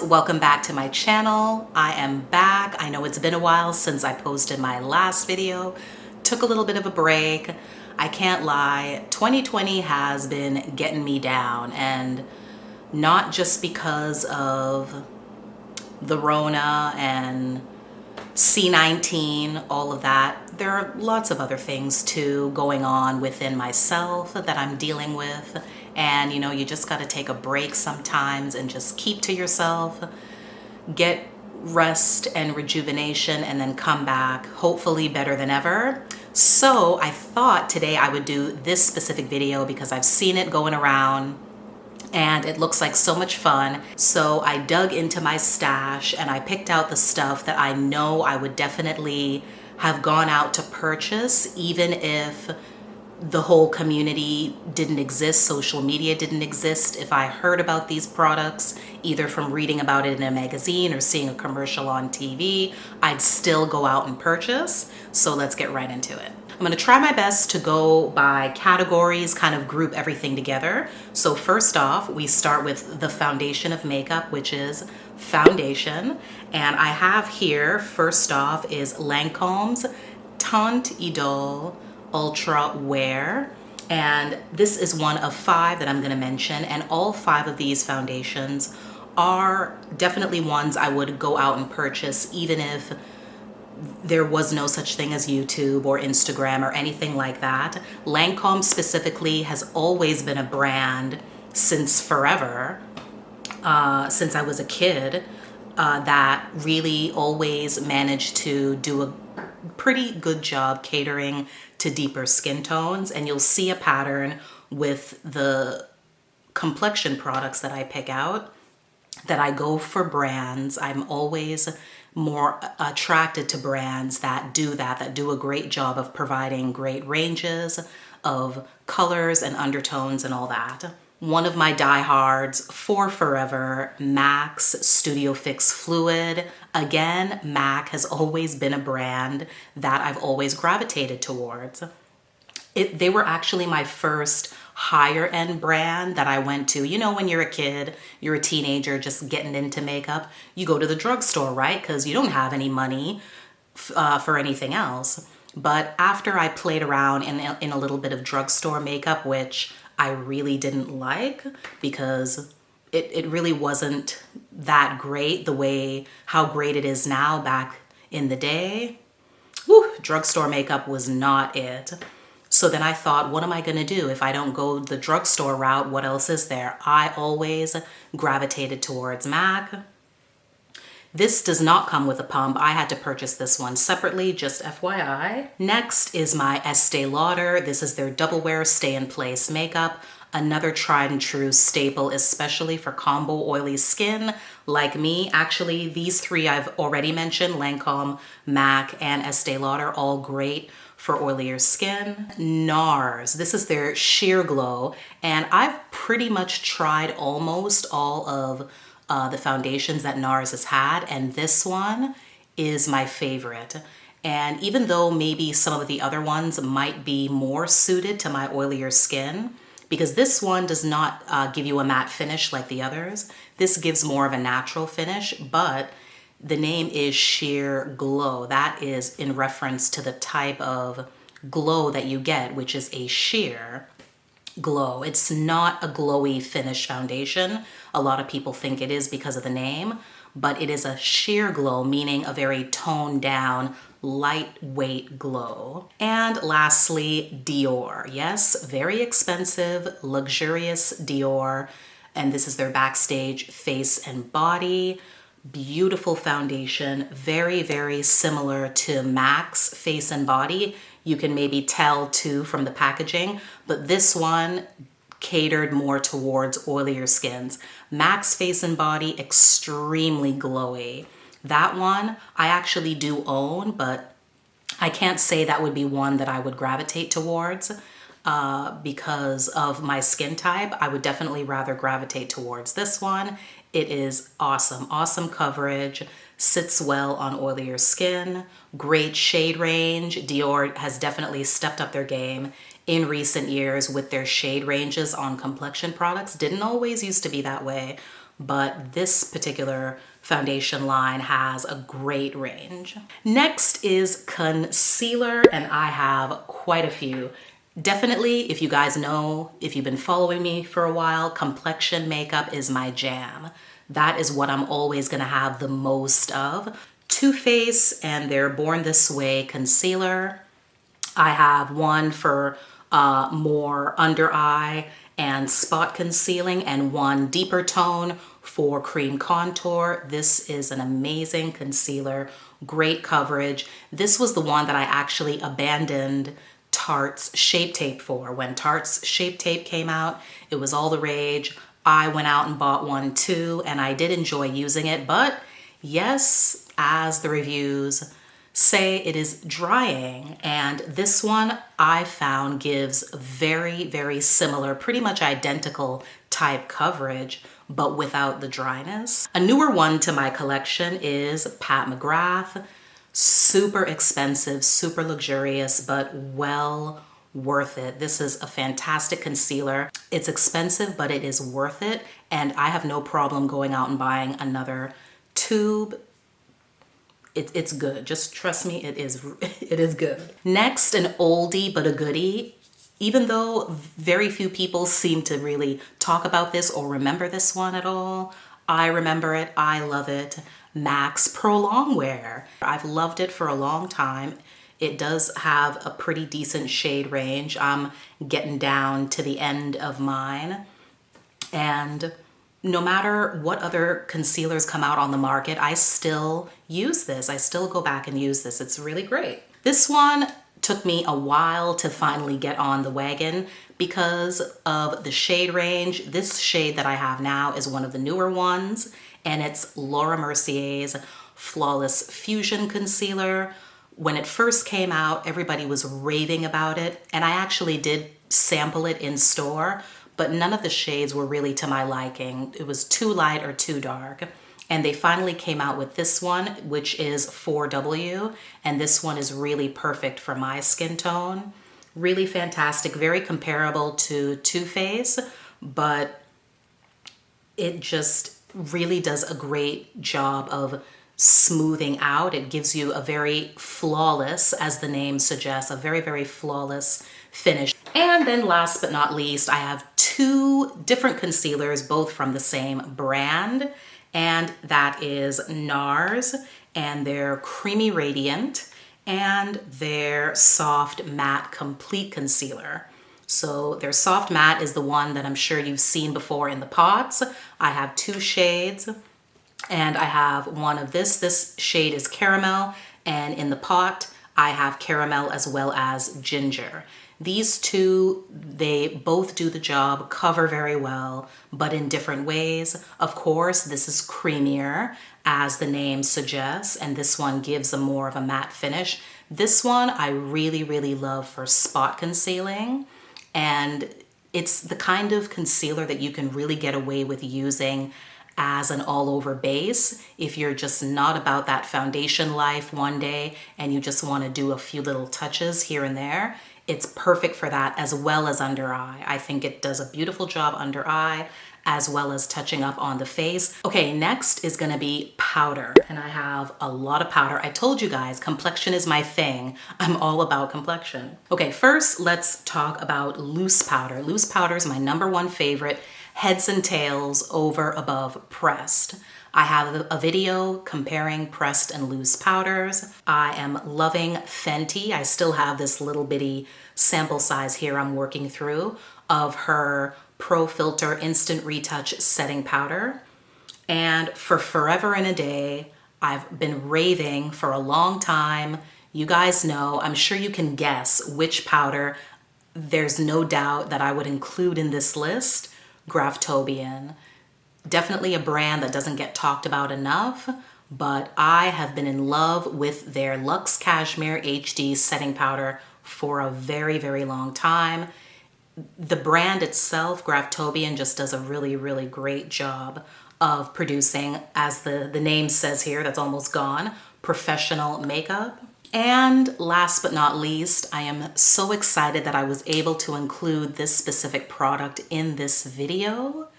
welcome back to my channel. I am back. I know it's been a while since I posted my last video. Took a little bit of a break. I can't lie, 2020 has been getting me down, and not just because of the Rona and C19, all of that. There are lots of other things too going on within myself that I'm dealing with. And you know, you just got to take a break sometimes and just keep to yourself, get rest and rejuvenation, and then come back hopefully better than ever. So I thought today I would do this specific video because I've seen it going around and it looks like so much fun. So I dug into my stash and I picked out the stuff that I know I would definitely have gone out to purchase even if the whole community didn't exist, social media didn't exist. If I heard about these products, either from reading about it in a magazine or seeing a commercial on TV, I'd still go out and purchase. So let's get right into it. I'm gonna try my best to go by categories, kind of group everything together. So first off, we start with the foundation of makeup, which is foundation. And I have here, first off, is Lancôme's Teint Idole Ultra Wear, and this is one of 5 that I'm going to mention, and all 5 of these foundations are definitely ones I would go out and purchase even if there was no such thing as YouTube or Instagram or anything like that. Lancôme specifically has always been a brand since forever, since I was a kid, that really always managed to do a pretty good job catering to deeper skin tones, and you'll see a pattern with the complexion products that I pick out, that I go for brands. I'm always more attracted to brands that do that do a great job of providing great ranges of colors and undertones and all that. One of my diehards for forever, MAC's Studio Fix Fluid. Again, MAC has always been a brand that I've always gravitated towards. They were actually my first higher end brand that I went to. You know, when you're a kid, you're a teenager just getting into makeup, you go to the drugstore, right? Because you don't have any money for anything else. But after I played around in a little bit of drugstore makeup, which I really didn't like because it really wasn't that great the way how great it is now back in the day. Whew, drugstore makeup was not it. So then I thought, what am I gonna do if I don't go the drugstore route? What else is there? I always gravitated towards MAC. This does not come with a pump. I had to purchase this one separately, just FYI. Next is my Estee Lauder. This is their Double Wear Stay in Place makeup. Another tried and true staple, especially for combo oily skin like me. Actually, these 3 I've already mentioned, Lancôme, MAC, and Estee Lauder, all great for oilier skin. NARS, this is their Sheer Glow, and I've pretty much tried almost all of the foundations that NARS has had, and this one is my favorite. And even though maybe some of the other ones might be more suited to my oilier skin, because this one does not give you a matte finish like the others, this gives more of a natural finish, but the name is Sheer Glow. That is in reference to the type of glow that you get, which is a sheer glow. It's not a glowy finish foundation. A lot of people think it is because of the name, but it is a sheer glow, meaning a very toned down, lightweight glow. And lastly, Dior. Yes, very expensive, luxurious Dior. And this is their Backstage Face and Body. Beautiful foundation, very, very similar to MAC's Face and Body. You can maybe tell too from the packaging, but this one catered more towards oilier skins. MAC's Face and Body, extremely glowy. That one I actually do own, but I can't say that would be one that I would gravitate towards because of my skin type. I would definitely rather gravitate towards this one. It is awesome, awesome coverage, sits well on oilier skin, great shade range. Dior has definitely stepped up their game in recent years with their shade ranges on complexion products. Didn't always used to be that way, but this particular foundation line has a great range. Next is concealer, and I have quite a few. Definitely, if you guys know, if you've been following me for a while, complexion makeup is my jam. That is what I'm always gonna have the most of. Too Faced and their Born This Way concealer. I have one for more under eye and spot concealing, and one deeper tone for cream contour. This is an amazing concealer, great coverage. This was the one that I actually abandoned Tarte's Shape Tape for. When Tarte's Shape Tape came out, it was all the rage. I went out and bought one too, and I did enjoy using it, but yes, as the reviews say, it is drying, and this one I found gives very, very similar, pretty much identical type coverage, but without the dryness. A newer one to my collection is Pat McGrath. Super expensive, super luxurious, but well worth it. This is a fantastic concealer. It's expensive, but it is worth it, and I have no problem going out and buying another tube. It's good. Just trust me, it is good. Next, an oldie but a goodie. Even though very few people seem to really talk about this or remember this one at all, I remember it. I love it. MAC's Pro Longwear. I've loved it for a long time. It does have a pretty decent shade range. I'm getting down to the end of mine, and no matter what other concealers come out on the market, I still use this. I still go back and use this. It's really great. This one took me a while to finally get on the wagon because of the shade range. This shade that I have now is one of the newer ones, and it's Laura Mercier's Flawless Fusion Concealer. When it first came out, everybody was raving about it, and I actually did sample it in store, but none of the shades were really to my liking. It was too light or too dark. And they finally came out with this one, which is 4W, and this one is really perfect for my skin tone. Really fantastic, very comparable to Too Faced, but it just really does a great job of smoothing out. It gives you a very flawless, as the name suggests, a very, very flawless finish. And then last but not least, I have two different concealers, both from the same brand, and that is NARS and their Creamy Radiant and their Soft Matte Complete Concealer. So their Soft Matte is the one that I'm sure you've seen before in the pots. I have two shades, and I have one of this. This shade is Caramel, and in the pot, I have Caramel as well as Ginger. These two, they both do the job, cover very well, but in different ways. Of course, this is creamier, as the name suggests, and this one gives a more of a matte finish. This one I really, really love for spot concealing, and it's the kind of concealer that you can really get away with using as an all-over base if you're just not about that foundation life one day and you just want to do a few little touches here and there. It's perfect for that, as well as under eye. I think it does a beautiful job under eye, as well as touching up on the face. Okay, next is gonna be powder, and I have a lot of powder. I told you guys, complexion is my thing. I'm all about complexion. Okay, first let's talk about loose powder. Loose powder is my #1 favorite, heads and tails over above pressed. I have a video comparing pressed and loose powders. I am loving Fenty. I still have this little bitty sample size here I'm working through of her Pro Filt'r Instant Retouch Setting Powder. And for forever and a day, I've been raving for a long time. You guys know, I'm sure you can guess which powder there's no doubt that I would include in this list. Graftobian. Definitely a brand that doesn't get talked about enough, but I have been in love with their Luxe Cashmere HD setting powder for a very, very long time. The brand itself, Graftobian, just does a really, really great job of producing, as the name says here, that's almost gone, professional makeup. And last but not least, I am so excited that I was able to include this specific product in this video,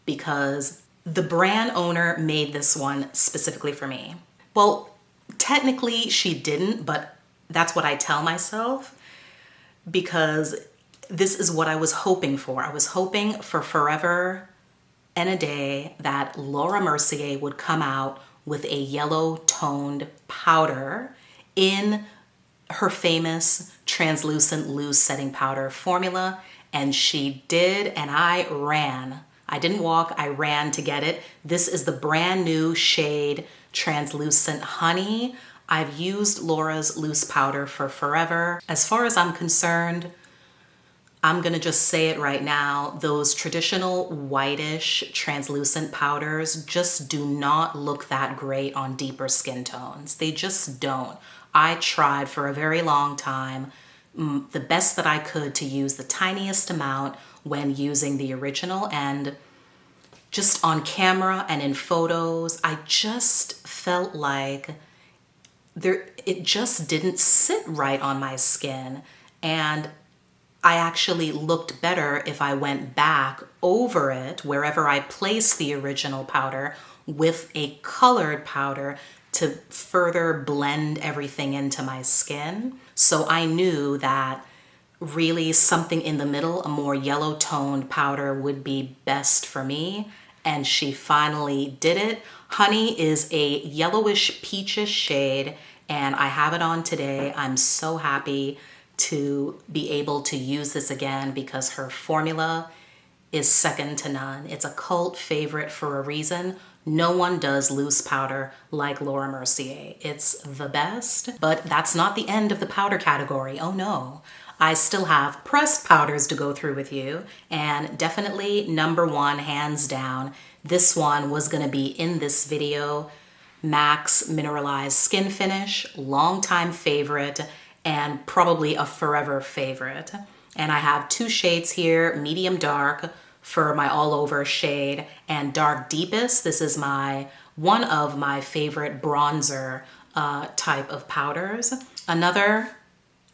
because The brand owner made this one specifically for me. Well, technically she didn't, but that's what I tell myself, because this is what I was hoping for. I was hoping for forever and a day that Laura Mercier would come out with a yellow toned powder in her famous translucent loose setting powder formula, and she did, and I ran. I didn't walk, I ran to get it. This is the brand new shade Translucent Honey. I've used Laura's loose powder for forever. As far as I'm concerned, I'm gonna just say it right now, those traditional whitish translucent powders just do not look that great on deeper skin tones. They just don't. I tried for a very long time, the best that I could, to use the tiniest amount when using the original, and just on camera and in photos, I just felt like it just didn't sit right on my skin, and I actually looked better if I went back over it wherever I placed the original powder with a colored powder to further blend everything into my skin. So I knew that really something in the middle, a more yellow toned powder, would be best for me, and she finally did it. Honey is a yellowish peachish shade, and I have it on today. I'm so happy to be able to use this again because her formula is second to none. It's a cult favorite for a reason. No one does loose powder like Laura Mercier. It's the best, but that's not the end of the powder category. Oh no. I still have pressed powders to go through with you, and definitely number one, hands down, this one was gonna be in this video. MAC's Mineralize Skinfinish, longtime favorite, and probably a forever favorite. And I have two shades here, medium dark for my all over shade, and dark deepest. This is one of my favorite bronzer type of powders. Another,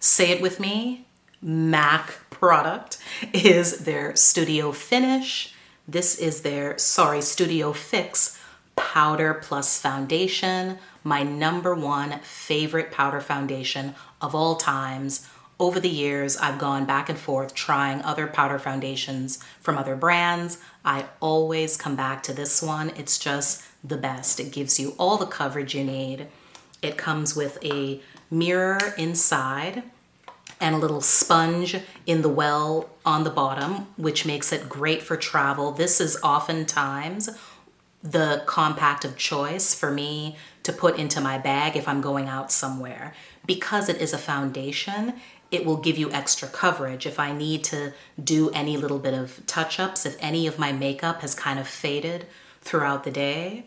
say it with me, MAC product is their Studio Finish. This is their, Studio Fix Powder Plus Foundation, my number one favorite powder foundation of all times. Over the years, I've gone back and forth trying other powder foundations from other brands. I always come back to this one. It's just the best. It gives you all the coverage you need. It comes with a mirror inside and a little sponge in the well on the bottom, which makes it great for travel. This is oftentimes the compact of choice for me to put into my bag if I'm going out somewhere. Because it is a foundation, it will give you extra coverage if I need to do any little bit of touch-ups, if any of my makeup has kind of faded throughout the day.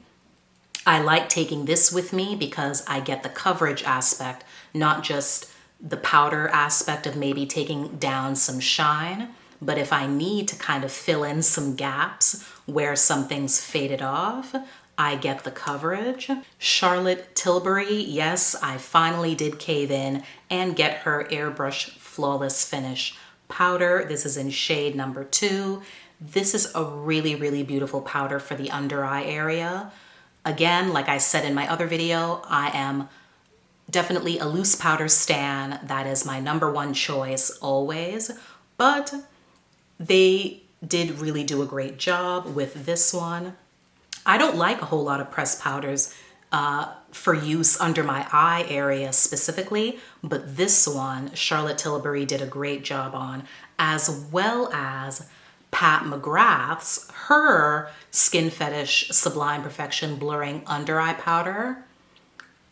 I like taking this with me because I get the coverage aspect, not just the powder aspect of maybe taking down some shine, but if I need to kind of fill in some gaps where something's faded off, I get the coverage. Charlotte Tilbury, yes, I finally did cave in and get her Airbrush Flawless Finish powder. This is in shade number 2. This is a really, really beautiful powder for the under eye area. Again, like I said in my other video, I am definitely a loose powder stan. That is my number one choice always, but they did really do a great job with this one. I don't like a whole lot of pressed powders for use under my eye area specifically, but this one, Charlotte Tilbury did a great job on, as well as Pat McGrath's, her Skin Fetish Sublime Perfection Blurring Under Eye Powder.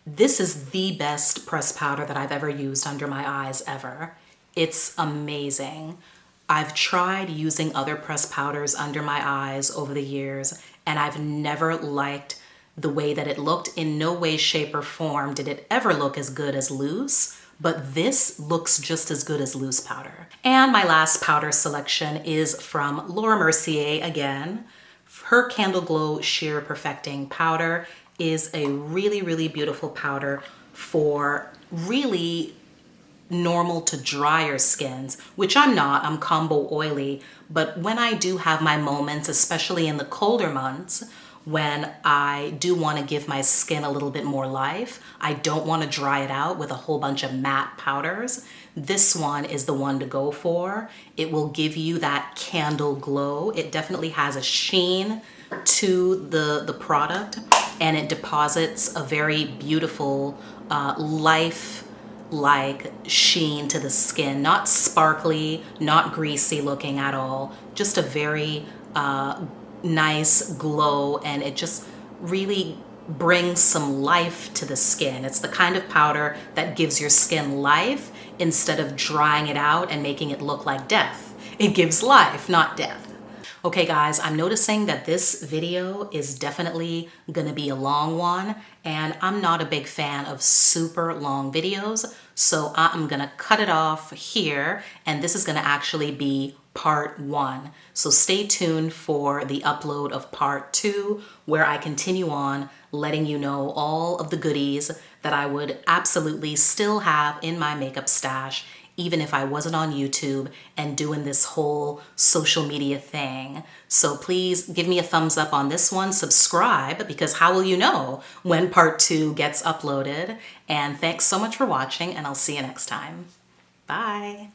This is the best pressed powder that I've ever used under my eyes ever. It's amazing. I've tried using other pressed powders under my eyes over the years, and I've never liked the way that it looked. In no way, shape, or form did it ever look as good as loose, but this looks just as good as loose powder. And my last powder selection is from Laura Mercier again. Her Candle Glow Sheer Perfecting Powder is a really, really beautiful powder for really normal to drier skins, which I'm not, I'm combo oily, but when I do have my moments, especially in the colder months, when I do want to give my skin a little bit more life, I don't want to dry it out with a whole bunch of matte powders, this one is the one to go for. It will give you that candle glow. It definitely has a sheen to the product, and it deposits a very beautiful life-like sheen to the skin. Not sparkly, not greasy looking at all, just a very nice glow, and it just really brings some life to the skin. It's the kind of powder that gives your skin life instead of drying it out and making it look like death. It gives life, not death. Okay guys, I'm noticing that this video is definitely gonna be a long one, and I'm not a big fan of super long videos, so I'm gonna cut it off here, and this is gonna actually be part 1. So stay tuned for the upload of part 2, where I continue on letting you know all of the goodies that I would absolutely still have in my makeup stash, even if I wasn't on YouTube and doing this whole social media thing. So please give me a thumbs up on this one, subscribe, because how will you know when part 2 gets uploaded? And thanks so much for watching, and I'll see you next time. Bye.